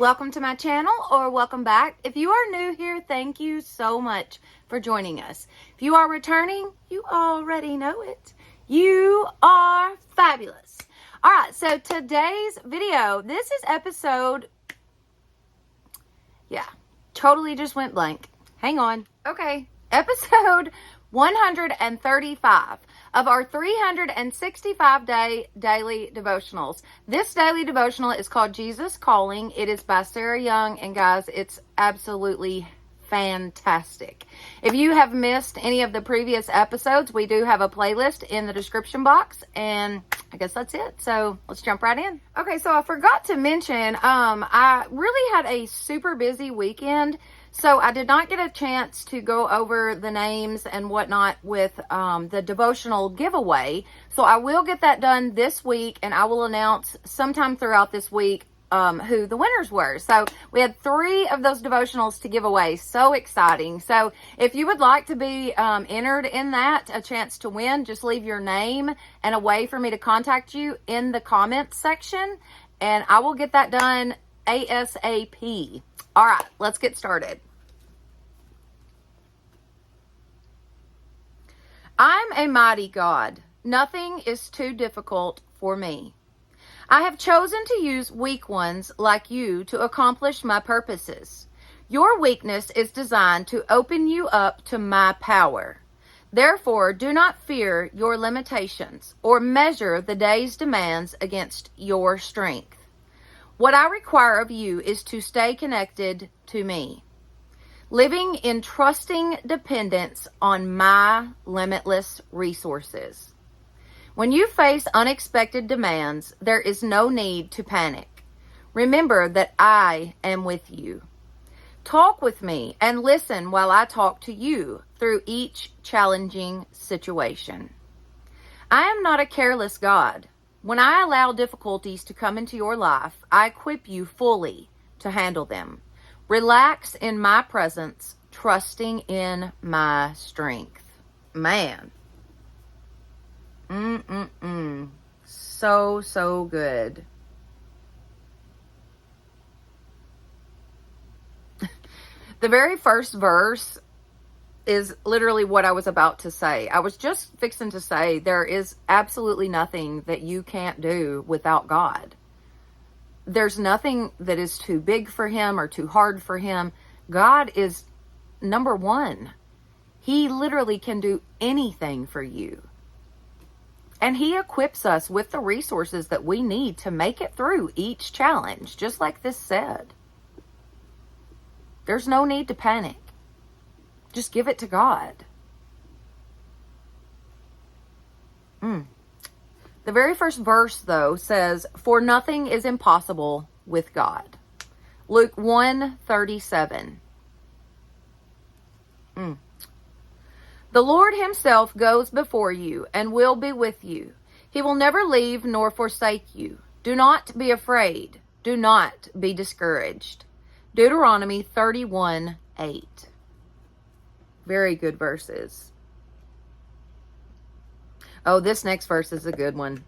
welcome to my channel or welcome back. If you are new here, thank you so much for joining us. If you are returning, you already know it. You are fabulous. All right, so today's video, this is episode, totally just went blank. Hang on. Okay, episode 135 of our 365-day daily devotionals. This daily devotional is called Jesus Calling. It is by Sarah Young, and guys, it's absolutely fantastic. If you have missed any of the previous episodes, we do have a playlist in the description box, and I guess that's it. So let's jump right in. Okay, so I forgot to mention, I really had a super busy weekend. So I did not get a chance to go over the names and whatnot with the devotional giveaway. So I will get that done this week, and I will announce sometime throughout this week who the winners were. So we had 3 of those devotionals to give away. So exciting. So if you would like to be entered in that, a chance to win, just leave your name and a way for me to contact you in the comments section, and I will get that done ASAP. All right, let's get started. I'm a mighty God. Nothing is too difficult for me. I have chosen to use weak ones like you to accomplish my purposes. Your weakness is designed to open you up to my power. Therefore, do not fear your limitations or measure the day's demands against your strength. What I require of you is to stay connected to me, living in trusting dependence on my limitless resources. When you face unexpected demands, there is no need to panic. Remember that I am with you. Talk with me and listen while I talk to you through each challenging situation. I am not a careless God. When I allow difficulties to come into your life, I equip you fully to handle them. Relax in my presence, trusting in my strength. Man. So good. The very first verse is literally what I was about to say. I was just fixing to say there is absolutely nothing that you can't do without God. There's nothing that is too big for him or too hard for him. God is number one. He literally can do anything for you. And he equips us with the resources that we need to make it through each challenge, just like this said. There's no need to panic. Just give it to God. The very first verse, though, says, "For nothing is impossible with God." Luke 1:37. The Lord himself goes before you and will be with you. He will never leave nor forsake you. Do not be afraid. Do not be discouraged. Deuteronomy 31:8. Very good verses. Oh, this next verse is a good one.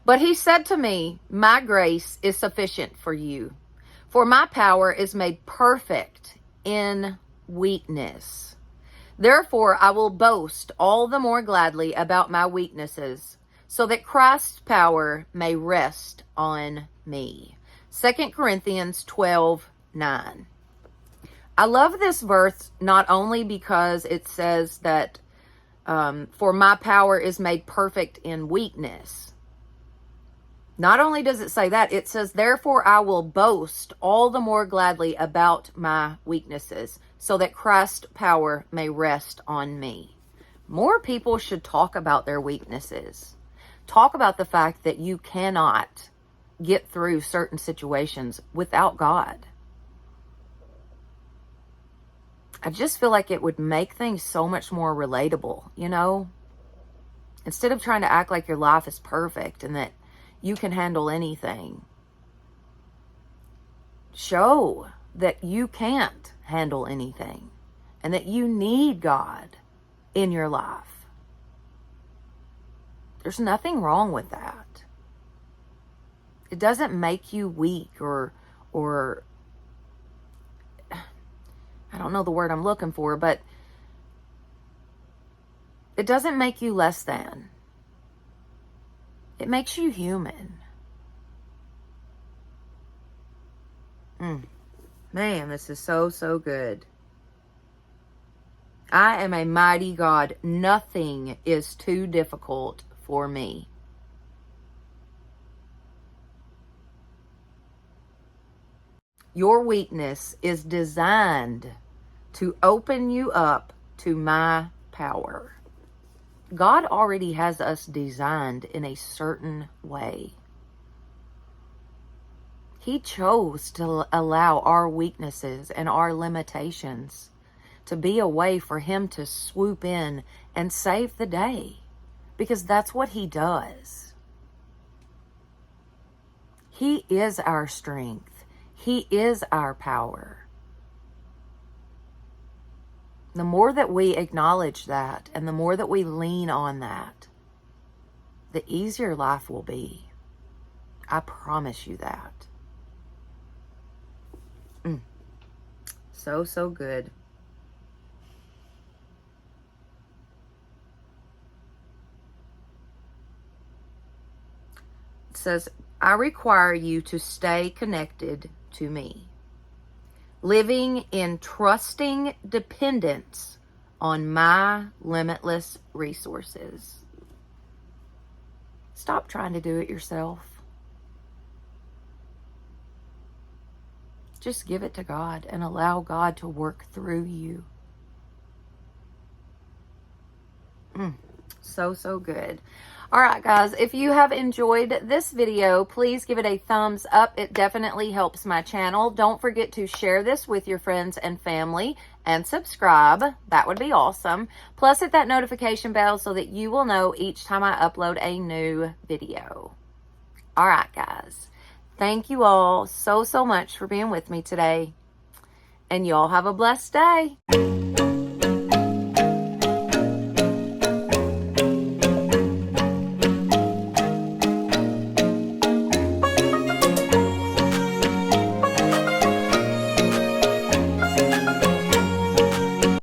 But he said to me, my grace is sufficient for you, for my power is made perfect in weakness. Therefore, I will boast all the more gladly about my weaknesses, so that Christ's power may rest on me. 2 Corinthians 12:9. I love this verse not only because it says that for my power is made perfect in weakness. Not only does it say that, it says, therefore I will boast all the more gladly about my weaknesses, so that Christ's power may rest on me. More people should talk about their weaknesses. Talk about the fact that you cannot get through certain situations without God. I just feel like it would make things so much more relatable, you know? Instead of trying to act like your life is perfect and that you can handle anything. Show that you can't handle anything and that you need God in your life. There's nothing wrong with that. It doesn't make you weak or don't know the word I'm looking for, but it doesn't make you less than. It makes you human. Man, this is so, so good. I am a mighty God. Nothing is too difficult for me. Your weakness is designed to open you up to my power. God already has us designed in a certain way. He chose to allow our weaknesses and our limitations to be a way for him to swoop in and save the day, because that's what he does. He is our strength. He is our power. The more that we acknowledge that and the more that we lean on that, the easier life will be. I promise you that. So, so good. It says, I require you to stay connected to me, living in trusting dependence on my limitless resources. Stop trying to do it yourself. Just give it to God and allow God to work through you. So, so good. All right, guys, if you have enjoyed this video, please give it a thumbs up. It definitely helps my channel. Don't forget to share this with your friends and family and subscribe. That would be awesome. Plus, hit that notification bell so that you will know each time I upload a new video. All right, guys. Thank you all so, so much for being with me today. And y'all have a blessed day.